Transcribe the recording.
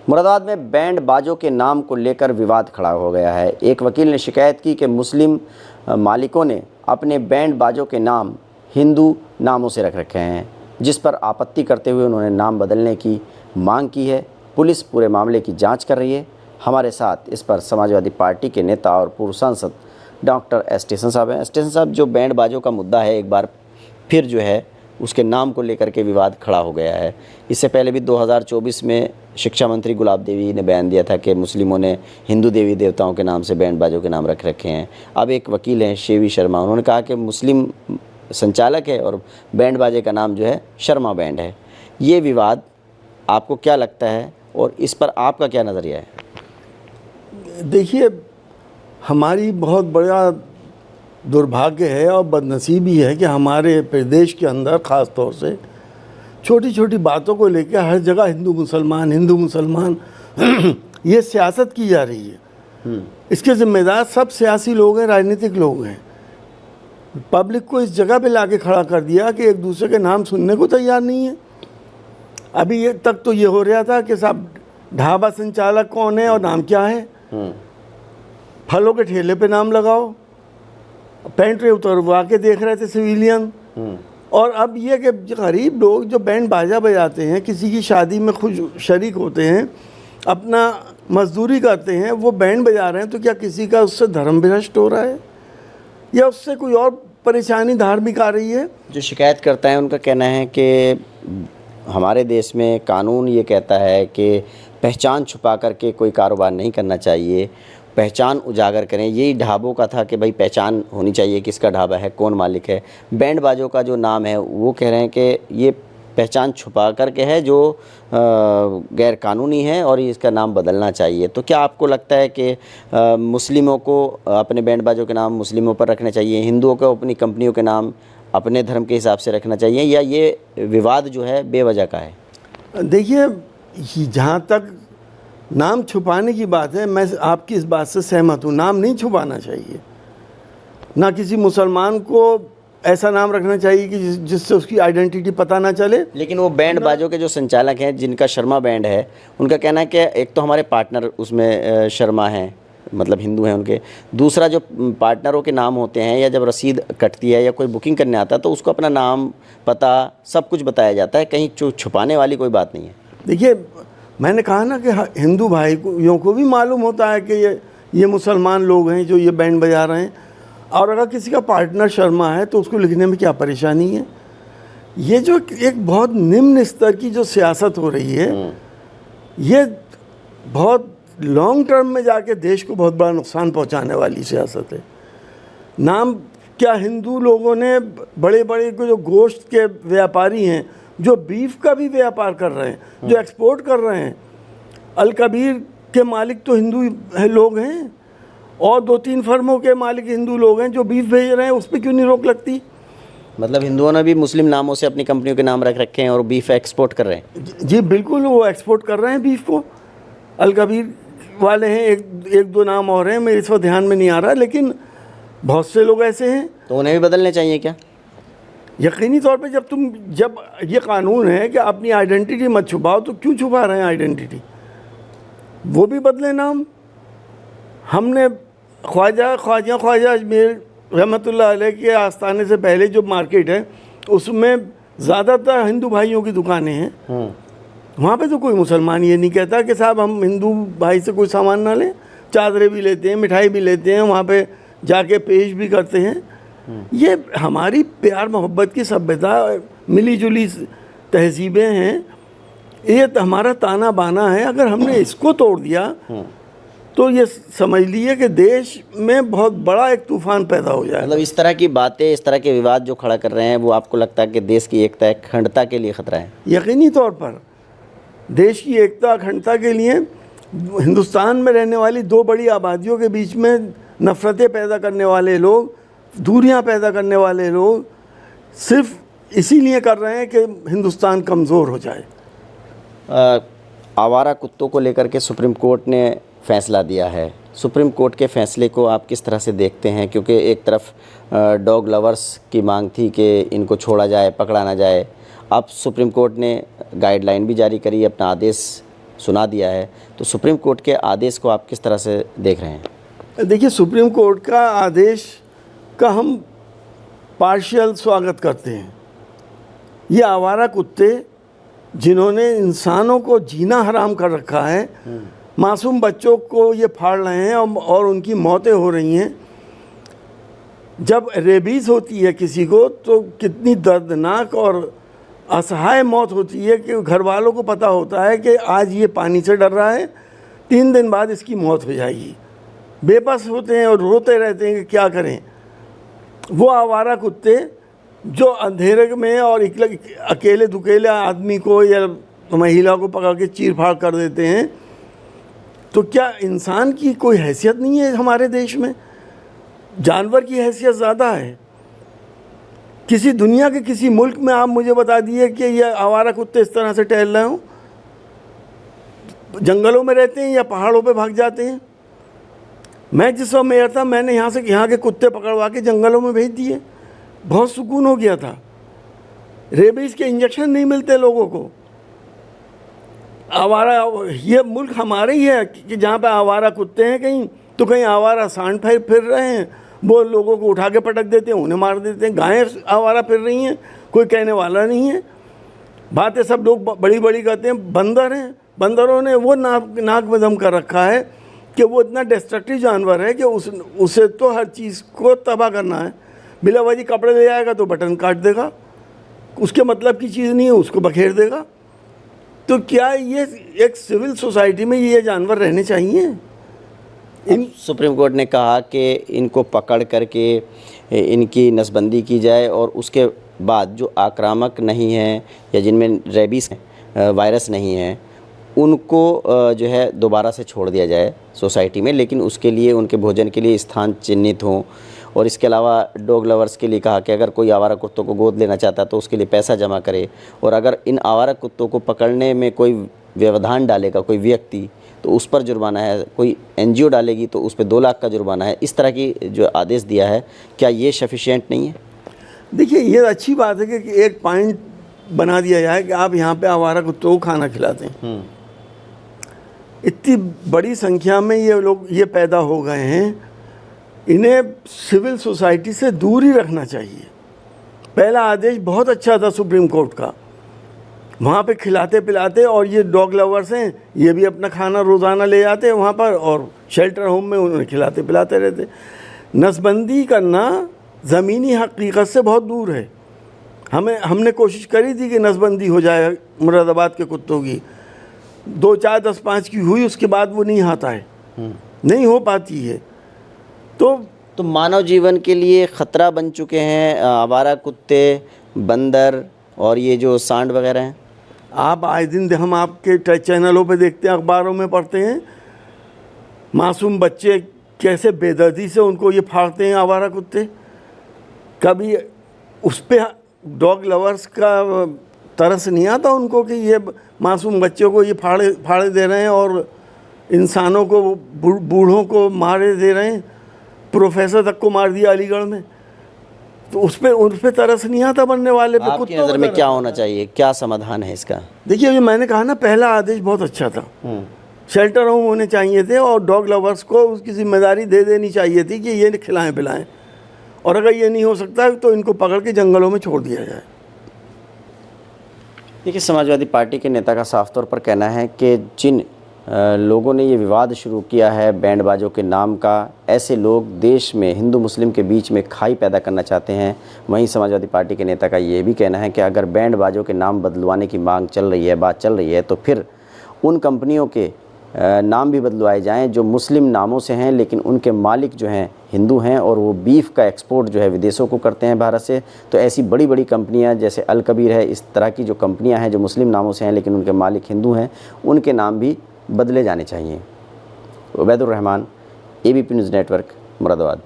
मुरादाबाद में बैंड बाजों के नाम को लेकर विवाद खड़ा हो गया है। एक वकील ने शिकायत की कि मुस्लिम मालिकों ने अपने बैंड बाजों के नाम हिंदू नामों से रख रखे हैं, जिस पर आपत्ति करते हुए उन्होंने नाम बदलने की मांग की है। पुलिस पूरे मामले की जांच कर रही है। हमारे साथ इस पर समाजवादी पार्टी के नेता और पूर्व सांसद डॉक्टर एस स्टेशन साहब हैं। स्टेशन साहब, जो बैंड बाजों का मुद्दा है, एक बार फिर जो है उसके नाम को लेकर के विवाद खड़ा हो गया है। इससे पहले भी 2024 में शिक्षा मंत्री गुलाब देवी ने बयान दिया था कि मुस्लिमों ने हिंदू देवी देवताओं के नाम से बैंड बाजों के नाम रख रखे हैं। अब एक वकील हैं शेवी शर्मा, उन्होंने कहा कि मुस्लिम संचालक है और बैंड बाजे का नाम जो है शर्मा बैंड है। ये विवाद आपको क्या लगता है और इस पर आपका क्या नज़रिया है? देखिए, हमारी बहुत बड़ा दुर्भाग्य है और बदनसीबी है कि हमारे प्रदेश के अंदर ख़ास तौर से छोटी छोटी बातों को लेकर हर जगह हिंदू मुसलमान ये सियासत की जा रही है। इसके ज़िम्मेदार सब सियासी लोग हैं, राजनीतिक लोग हैं। पब्लिक को इस जगह पे लाके खड़ा कर दिया कि एक दूसरे के नाम सुनने को तैयार नहीं है। अभी ये तक तो ये हो रहा था कि साहब ढाबा संचालक कौन है और नाम क्या है, फलों के ठेले पे नाम लगाओ, पेंट्री उतरवा के देख रहे थे सिविलियन। और अब ये कि गरीब लोग जो बैंड बाजा बजाते हैं, किसी की शादी में खुद शरीक होते हैं, अपना मजदूरी करते हैं, वो बैंड बजा रहे हैं, तो क्या किसी का उससे धर्म भ्रष्ट हो रहा है या उससे कोई और परेशानी धार्मिक आ रही है? जो शिकायत करता है उनका कहना है कि हमारे देश में कानून ये कहता है कि पहचान छुपा करके कोई कारोबार नहीं करना चाहिए, पहचान उजागर करें। यही ढाबों का था कि भाई पहचान होनी चाहिए, किसका ढाबा है, कौन मालिक है। बैंड बाजों का जो नाम है वो कह रहे हैं कि ये पहचान छुपा करके है, जो गैर कानूनी है और इसका नाम बदलना चाहिए। तो क्या आपको लगता है कि मुस्लिमों को अपने बैंड बाजों के नाम मुस्लिमों पर रखने चाहिए, हिंदुओं को अपनी कंपनियों के नाम अपने धर्म के हिसाब से रखना चाहिए, या ये विवाद जो है बेवजह का है? देखिए, जहाँ तक नाम छुपाने की बात है, मैं आपकी इस बात से सहमत हूँ। नाम नहीं छुपाना चाहिए। ना किसी मुसलमान को ऐसा नाम रखना चाहिए कि जिससे उसकी आइडेंटिटी पता ना चले। लेकिन वो बैंड बाजों के जो संचालक हैं, जिनका शर्मा बैंड है, उनका कहना है कि एक तो हमारे पार्टनर उसमें शर्मा हैं, मतलब हिंदू हैं उनके। दूसरा, जो पार्टनरों के नाम होते हैं या जब रसीद कटती है या कोई बुकिंग करने आता है तो उसको अपना नाम, पता सब कुछ बताया जाता है, कहीं छुपाने वाली कोई बात नहीं है। देखिए, मैंने कहा ना कि हिंदू भाइयों को भी मालूम होता है कि ये मुसलमान लोग हैं जो ये बैंड बजा रहे हैं, और अगर किसी का पार्टनर शर्मा है तो उसको लिखने में क्या परेशानी है। ये जो एक बहुत निम्न स्तर की जो सियासत हो रही है, ये बहुत लॉन्ग टर्म में जाके देश को बहुत बड़ा नुकसान पहुंचाने वाली सियासत है। नाम क्या, हिंदू लोगों ने बड़े बड़े जो गोश्त के व्यापारी हैं, जो बीफ का भी व्यापार कर रहे हैं, जो एक्सपोर्ट कर रहे हैं, अल कबीर के मालिक तो हिंदू लोग हैं, और 2-3 फर्मों के मालिक हिंदू लोग हैं जो बीफ भेज रहे हैं। उस पर क्यों नहीं रोक लगती? मतलब हिंदुओं ने भी मुस्लिम नामों से अपनी कंपनियों के नाम रख रखे हैं और बीफ एक्सपोर्ट कर रहे हैं। जी बिल्कुल, वो एक्सपोर्ट कर रहे हैं बीफ को। अल कबीर वाले हैं, एक दो नाम और हैं, मेरे इस वक्त ध्यान में नहीं आ रहा, लेकिन बहुत से लोग ऐसे हैं। तो उन्हें भी बदलने चाहिए क्या? यकीनी तौर पे जब ये कानून है कि अपनी आइडेंटिटी मत छुपाओ, तो क्यों छुपा रहे हैं आइडेंटिटी? वो भी बदले नाम। हमने ख्वाजा अजमेर रहमतुल्लाह अलैह के आस्थाने से पहले जो मार्केट है, उसमें ज़्यादातर हिंदू भाइयों की दुकानें हैं। वहाँ पे तो कोई मुसलमान ये नहीं कहता कि साहब हम हिंदू भाई से कोई सामान ना लें। चादरें भी लेते हैं, मिठाई भी लेते हैं, वहाँ पे जाके पेश भी करते हैं। ये हमारी प्यार मोहब्बत की सभ्यता, मिली जुली तहजीबें हैं, ये तो हमारा ताना बाना है। अगर हमने इसको तोड़ दिया तो ये समझ लीजिए कि देश में बहुत बड़ा एक तूफान पैदा हो जाए। मतलब इस तरह की बातें, इस तरह के विवाद जो खड़ा कर रहे हैं, वो आपको लगता है कि देश की एकता, अखंडता के लिए ख़तरा है? यकीनी तौर पर देश की एकता, अखंडता के लिए हिंदुस्तान में रहने वाली 2 बड़ी आबादियों के बीच में नफ़रतें पैदा करने वाले लोग, दूरियां पैदा करने वाले लोग सिर्फ इसीलिए कर रहे हैं कि हिंदुस्तान कमज़ोर हो जाए। आवारा कुत्तों को लेकर के सुप्रीम कोर्ट ने फैसला दिया है। सुप्रीम कोर्ट के फैसले को आप किस तरह से देखते हैं? क्योंकि एक तरफ डॉग लवर्स की मांग थी कि इनको छोड़ा जाए, पकड़ा ना जाए। अब सुप्रीम कोर्ट ने गाइडलाइन भी जारी करी, अपना आदेश सुना दिया है, तो सुप्रीम कोर्ट के आदेश को आप किस तरह से देख रहे हैं? देखिए, सुप्रीम कोर्ट का आदेश का हम पार्शियल स्वागत करते हैं। ये आवारा कुत्ते जिन्होंने इंसानों को जीना हराम कर रखा है, मासूम बच्चों को ये फाड़ रहे हैं और उनकी मौतें हो रही हैं। जब रेबीज़ होती है किसी को तो कितनी दर्दनाक और असहाय मौत होती है कि घर वालों को पता होता है कि आज ये पानी से डर रहा है, 3 दिन बाद इसकी मौत हो जाएगी। बेबस होते हैं और रोते रहते हैं कि क्या करें। वो आवारा कुत्ते जो अंधेरे में और अकेले दुकेले आदमी को या महिला को पकड़ के चीर फाड़ कर देते हैं, तो क्या इंसान की कोई हैसियत नहीं है हमारे देश में? जानवर की हैसियत ज़्यादा है। किसी दुनिया के किसी मुल्क में आप मुझे बता दिए कि ये आवारा कुत्ते इस तरह से टहल रहे हों, जंगलों में रहते हैं या पहाड़ों पे भाग जाते हैं। मैं जिस वक्त मेयर था, मैंने यहाँ के कुत्ते पकड़वा के जंगलों में भेज दिए, बहुत सुकून हो गया था। रेबीज़ के इंजेक्शन नहीं मिलते लोगों को। आवारा, ये मुल्क हमारे ही है कि जहाँ पे आवारा कुत्ते हैं कहीं, तो कहीं आवारा सांड फिर रहे हैं, वो लोगों को उठा के पटक देते हैं, उन्हें मार देते हैं। गायें आवारा फिर रही हैं, कोई कहने वाला नहीं है। बातें सब लोग बड़ी बड़ी करते हैं। बंदर हैं, बंदरों ने वो नाक में दम कर रखा है कि वो इतना डिस्ट्रक्टिव जानवर है कि उसे तो हर चीज़ को तबाह करना है। बिला वजह कपड़े ले जाएगा तो बटन काट देगा, उसके मतलब की चीज़ नहीं है, उसको बखेर देगा। तो क्या ये एक सिविल सोसाइटी में ये जानवर रहने चाहिए? सुप्रीम कोर्ट ने कहा कि इनको पकड़ करके इनकी नसबंदी की जाए और उसके बाद जो आक्रामक नहीं है या जिनमें रेबीज़ वायरस नहीं है, उनको जो है दोबारा से छोड़ दिया जाए सोसाइटी में, लेकिन उसके लिए उनके भोजन के लिए स्थान चिन्हित हों। और इसके अलावा डॉग लवर्स के लिए कहा कि अगर कोई आवारा कुत्तों को गोद लेना चाहता है तो उसके लिए पैसा जमा करे, और अगर इन आवारा कुत्तों को पकड़ने में कोई व्यवधान डालेगा कोई व्यक्ति तो उस पर जुर्माना है, कोई एनजीओ डालेगी तो उस पर 2 लाख का जुर्माना है। इस तरह की जो आदेश दिया है, क्या ये सफिशिएंट नहीं है? देखिए, ये अच्छी बात है कि एक पॉइंट बना दिया जाए कि आप यहाँ पे आवारा कुत्तों को खाना खिलाते हैं। इतनी बड़ी संख्या में ये लोग ये पैदा हो गए हैं, इन्हें सिविल सोसाइटी से दूर ही रखना चाहिए। पहला आदेश बहुत अच्छा था सुप्रीम कोर्ट का, वहाँ पे खिलाते पिलाते, और ये डॉग लवर्स हैं, ये भी अपना खाना रोज़ाना ले जाते हैं वहाँ पर और शेल्टर होम में उन्हें खिलाते पिलाते रहते। नसबंदी करना ज़मीनी हकीकत से बहुत दूर है। हमने कोशिश करी थी कि नसबंदी हो जाए मुरादाबाद के कुत्तों की, 2, 4, 10, 5 की हुई, उसके बाद वो नहीं आता है, नहीं हो पाती है। तो मानव जीवन के लिए ख़तरा बन चुके हैं आवारा कुत्ते, बंदर और ये जो सांड वगैरह हैं। आप आए दिन हम आपके चैनलों पे देखते हैं, अखबारों में पढ़ते हैं, मासूम बच्चे कैसे बेदर्दी से उनको ये फाड़ते हैं आवारा कुत्ते। कभी उस पर डॉग लवर्स का तरस नहीं आता उनको कि ये मासूम बच्चों को ये फाड़े दे रहे हैं और इंसानों को, बूढ़ों को मारे दे रहे हैं। प्रोफेसर तक को मार दिया अलीगढ़ में, तो उस पर तरस नहीं आता बनने वाले पे। आपकी नज़र में क्या होना चाहिए, क्या समाधान है इसका? देखिए, जो मैंने कहा ना, पहला आदेश बहुत अच्छा था। शेल्टर होम होने चाहिए थे और डॉग लवर्स को उसकी जिम्मेदारी दे देनी चाहिए थी कि ये खिलाएं पिलाएं, और अगर ये नहीं हो सकता तो इनको पकड़ के जंगलों में छोड़ दिया जाए। देखिए, समाजवादी पार्टी के नेता का साफ तौर पर कहना है कि जिन लोगों ने ये विवाद शुरू किया है बैंड बाजों के नाम का, ऐसे लोग देश में हिंदू मुस्लिम के बीच में खाई पैदा करना चाहते हैं। वहीं समाजवादी पार्टी के नेता का ये भी कहना है कि अगर बैंड बाजों के नाम बदलवाने की मांग चल रही है, बात चल रही है, तो फिर उन कंपनियों के नाम भी बदलवाए जाएं जो मुस्लिम नामों से हैं लेकिन उनके मालिक जो हैं हिंदू हैं, और वो बीफ का एक्सपोर्ट जो है विदेशों को करते हैं भारत से। तो ऐसी बड़ी बड़ी कंपनियां जैसे अल कबीर है, इस तरह की जो कंपनियां हैं जो मुस्लिम नामों से हैं लेकिन उनके मालिक हिंदू हैं, उनके नाम भी बदले जाने चाहिए। Ubaidur Rahman, ABP news network, Moradabad.